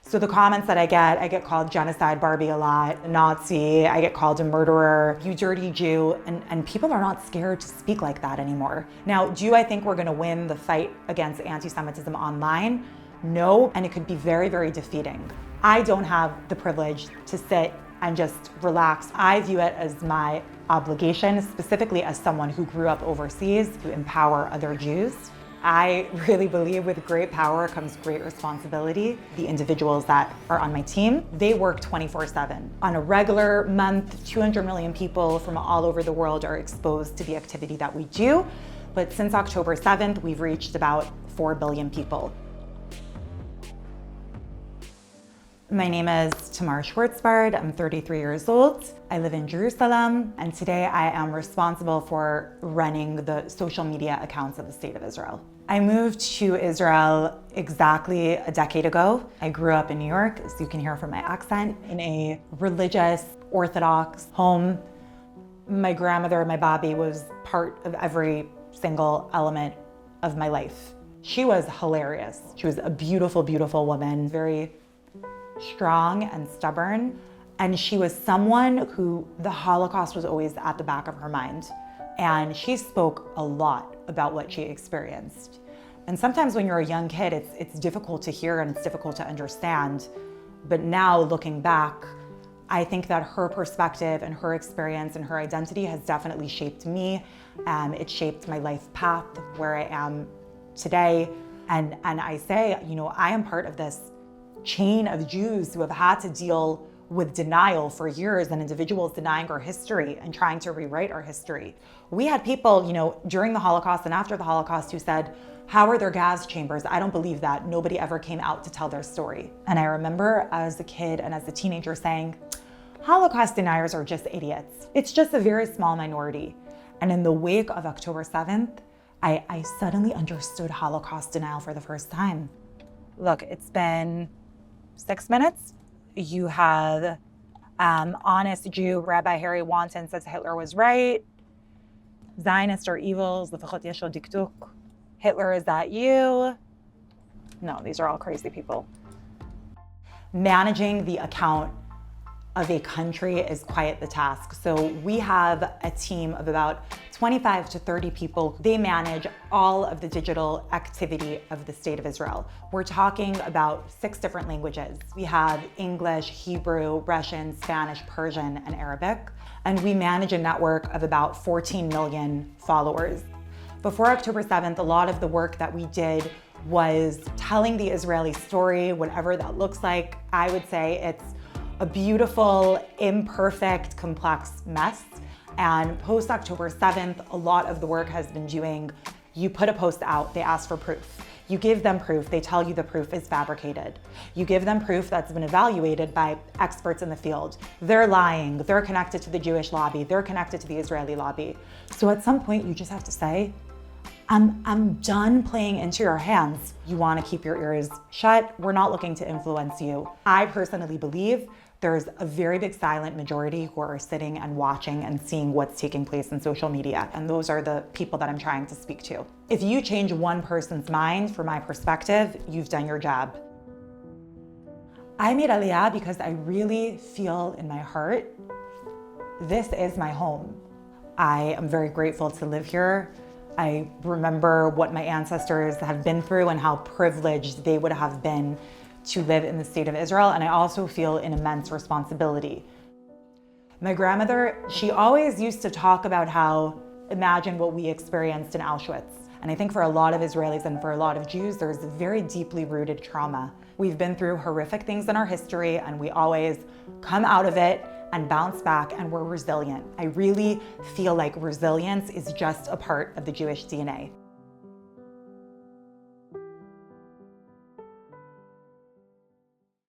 So the comments that I get called genocide Barbie a lot, Nazi, I get called a murderer, you dirty Jew, and people are not scared to speak like that anymore. Now, do I think we're gonna win the fight against anti-Semitism online? No, and it could be very, very defeating. I don't have the privilege to sit and just relax. I view it as my obligation, specifically as someone who grew up overseas, to empower other Jews. I really believe with great power comes great responsibility. The individuals that are on my team, they work 24/7. On a regular month, 200 million people from all over the world are exposed to the activity that we do. But since October 7th, we've reached about 4 billion people. My name is Tamar Schwarzbard. I'm 33 years old. I live in Jerusalem, and today I am responsible for running the social media accounts of the State of Israel. I moved to Israel exactly a decade ago. I grew up in New York, as you can hear from my accent, in a religious, Orthodox home. My grandmother, my Bobby, was part of every single element of my life. She was hilarious. She was a beautiful, beautiful woman, very strong and stubborn. And she was someone who the Holocaust was always at the back of her mind. And she spoke a lot about what she experienced. And sometimes when you're a young kid, it's difficult to hear and it's difficult to understand. But now looking back, I think that her perspective and her experience and her identity has definitely shaped me. It shaped my life path, where I am today. And I say, you know, I am part of this chain of Jews who have had to deal with denial for years, and individuals denying our history and trying to rewrite our history. We had people, you know, during the Holocaust and after the Holocaust who said, how are there gas chambers? I don't believe that. Nobody ever came out to tell their story. And I remember as a kid and as a teenager saying, Holocaust deniers are just idiots. It's just a very small minority. And in the wake of October 7th, I suddenly understood Holocaust denial for the first time. Look, it's been 6 minutes. You have honest Jew, Rabbi Harry Wanton says Hitler was right. Zionists are evils. Hitler, is that you? No, these are all crazy people. Managing the account of a country is quite the task. So we have a team of about 25 to 30 people. They manage all of the digital activity of the State of Israel. We're talking about 6 different languages. We have English, Hebrew, Russian, Spanish, Persian, and Arabic. And we manage a network of about 14 million followers. Before October 7th, a lot of the work that we did was telling the Israeli story, whatever that looks like. I would say it's a beautiful, imperfect, complex mess. And post October 7th, a lot of the work has been doing, you put a post out, they ask for proof. You give them proof, they tell you the proof is fabricated. You give them proof that's been evaluated by experts in the field. They're lying, they're connected to the Jewish lobby, they're connected to the Israeli lobby. So at some point you just have to say, I'm done playing into your hands. You wanna keep your ears shut. We're not looking to influence you. I personally believe there's a very big silent majority who are sitting and watching and seeing what's taking place in social media. And those are the people that I'm trying to speak to. If you change one person's mind, from my perspective, you've done your job. I made Aliyah because I really feel in my heart, this is my home. I am very grateful to live here. I remember what my ancestors have been through and how privileged they would have been to live in the State of Israel, and I also feel an immense responsibility. My grandmother, she always used to talk about how, imagine what we experienced in Auschwitz. And I think for a lot of Israelis and for a lot of Jews, there's a very deeply rooted trauma. We've been through horrific things in our history, and we always come out of it and bounce back, and we're resilient. I really feel like resilience is just a part of the Jewish DNA.